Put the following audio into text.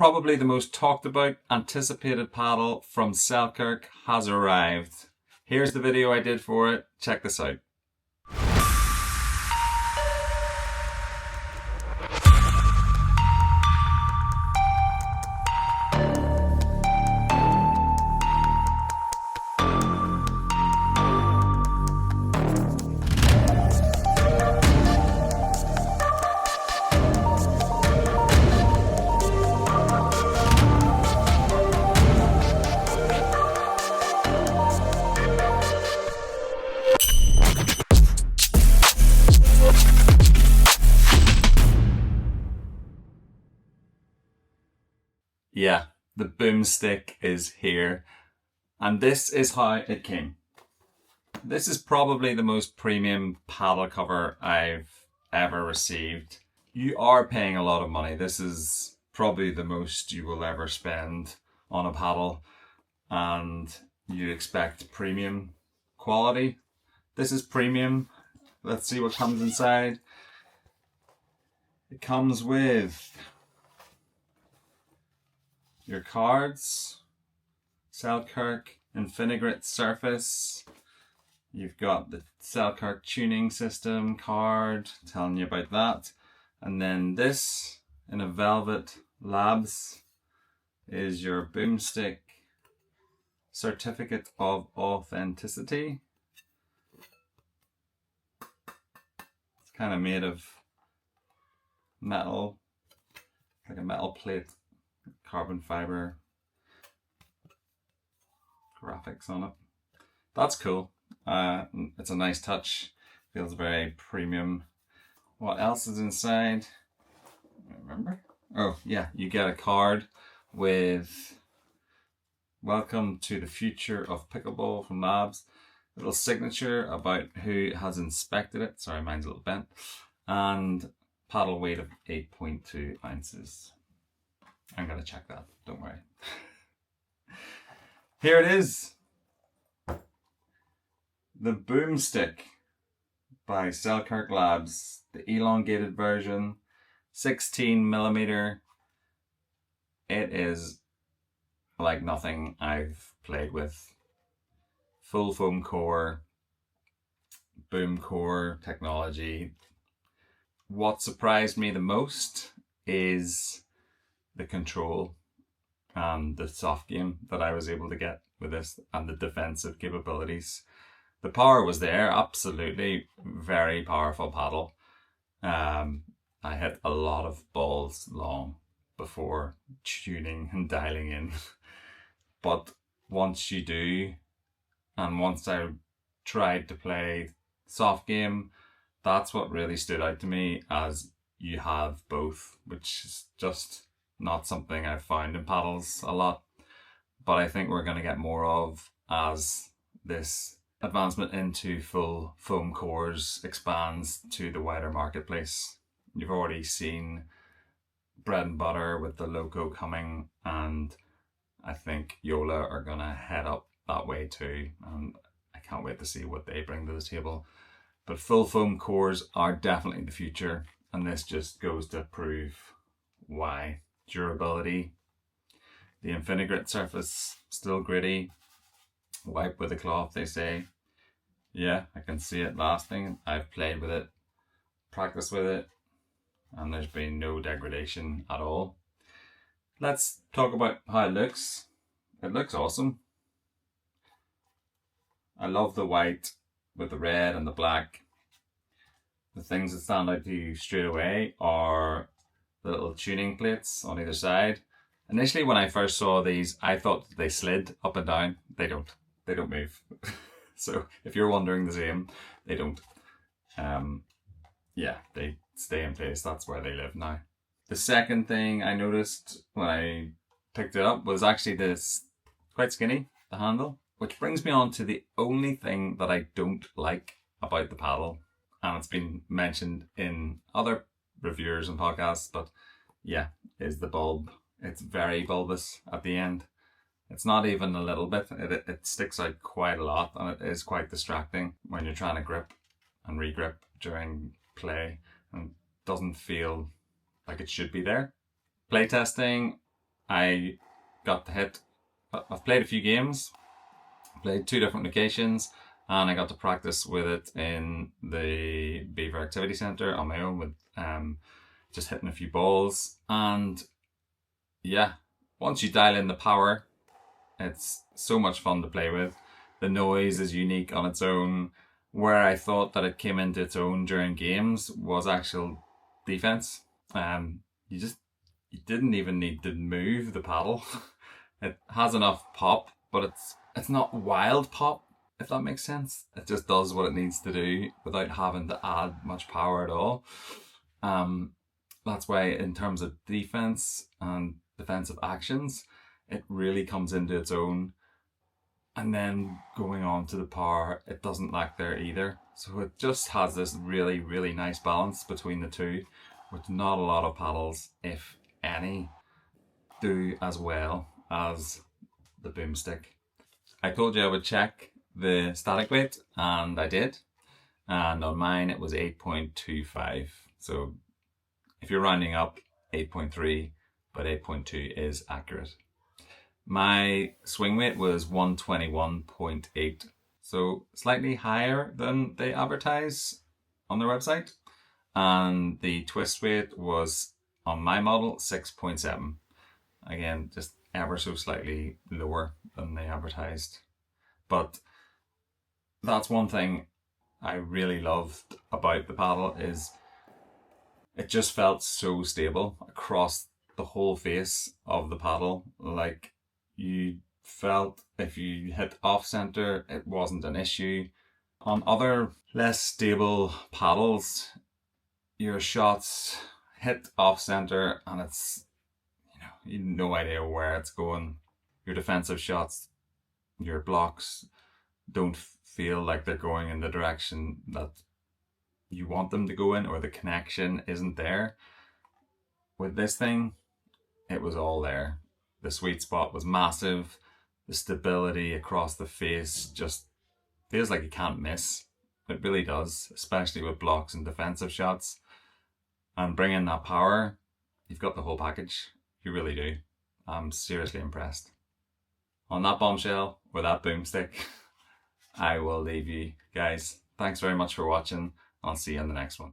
Probably the most talked about, anticipated paddle from Selkirk has arrived. Here's the video I did for it. Check this out. Yeah, the Boomstik is here, and this is how it came. This is probably the most premium paddle cover I've ever received. You are paying a lot of money. This is probably the most you will ever spend on a paddle, and you expect premium quality. This is premium. Let's see what comes inside. It comes with your cards, Selkirk Infinigrit surface. You've got the Selkirk tuning system card telling you about that. And then this in a velvet labs is your Boomstik certificate of authenticity. It's kind of made of metal, like a metal plate. Carbon fiber graphics on it. That's cool. It's a nice touch. Feels very premium. What else is inside? Remember? Oh yeah, you get a card with "Welcome to the future of pickleball" from Labs. Little signature about who has inspected it. Sorry, mine's a little bent. And paddle weight of 8.2 ounces. I'm going to check that, don't worry. Here it is. The Boomstik by Selkirk Labs. The elongated version, 16mm. It is like nothing I've played with. Full foam core, boom core technology. What surprised me the most is the control and the soft game that I was able to get with this, and the defensive capabilities. The power was there, absolutely. Very powerful paddle. I hit a lot of balls long before tuning and dialing in. But once you do, and once I tried to play soft game, that's what really stood out to me, as you have both, which is just not something I've found in paddles a lot, but I think we're going to get more of as this advancement into full foam cores expands to the wider marketplace. You've already seen Bread and Butter with the logo coming, and I think Yola are going to head up that way too, and I can't wait to see what they bring to the table. But full foam cores are definitely the future, and this just goes to prove why. Durability, the Infinigrit surface, still gritty, wipe with a cloth, they say. Yeah, I can see it lasting. I've played with it, practiced with it, and there's been no degradation at all. Let's talk about how it looks. It looks awesome. I love the white with the red and the black. The things that stand out to you straight away are the little tuning plates on either side. Initially, when I first saw these, I thought they slid up and down. They don't. They don't move. So if you're wondering the same, they don't. Yeah, they stay in place. That's where they live now. The second thing I noticed when I picked it up was actually this quite skinny, the handle, which brings me on to the only thing that I don't like about the paddle. And it's been mentioned in other reviewers and podcasts, but yeah, is the bulb. It's very bulbous at the end. It's not even a little bit. It sticks out quite a lot, and it is quite distracting when you're trying to grip and regrip during play, and doesn't feel like it should be there. Playtesting, I got the hit. I've played a few games, played 2 different locations, and I got to practice with it in the Beaver Activity Centre on my own with just hitting a few balls. And yeah, once you dial in the power, it's so much fun to play with. The noise is unique on its own. Where I thought that it came into its own during games was actual defense. You didn't even need to move the paddle. It has enough pop, but it's not wild pop, if that makes sense. It just does what it needs to do without having to add much power at all. That's why in terms of defense and defensive actions, it really comes into its own. And then going on to the power, it doesn't lack there either. So it just has this really, really nice balance between the two, with not a lot of paddles, if any, do as well as the Boomstik. I told you I would check the static weight, and I did. And on mine it was 8.25. So if you're rounding up, 8.3, but 8.2 is accurate. My swing weight was 121.8, so slightly higher than they advertise on their website. And the twist weight was, on my model, 6.7. Again, just ever so slightly lower than they advertised. But that's one thing I really loved about the paddle, is it just felt so stable across the whole face of the paddle. Like, you felt if you hit off center, it wasn't an issue. On other less stable paddles, your shots hit off center and it's, you have no idea where it's going. Your defensive shots, your blocks don't feel like they're going in the direction that you want them to go in, or the connection isn't there. With this thing, it was all there. The sweet spot was massive. The stability across the face just feels like you can't miss. It really does, especially with blocks and defensive shots. And bringing that power, you've got the whole package. You really do. I'm seriously impressed. On that bombshell, with that Boomstik, I will leave you guys. Thanks very much for watching. I'll see you in the next one.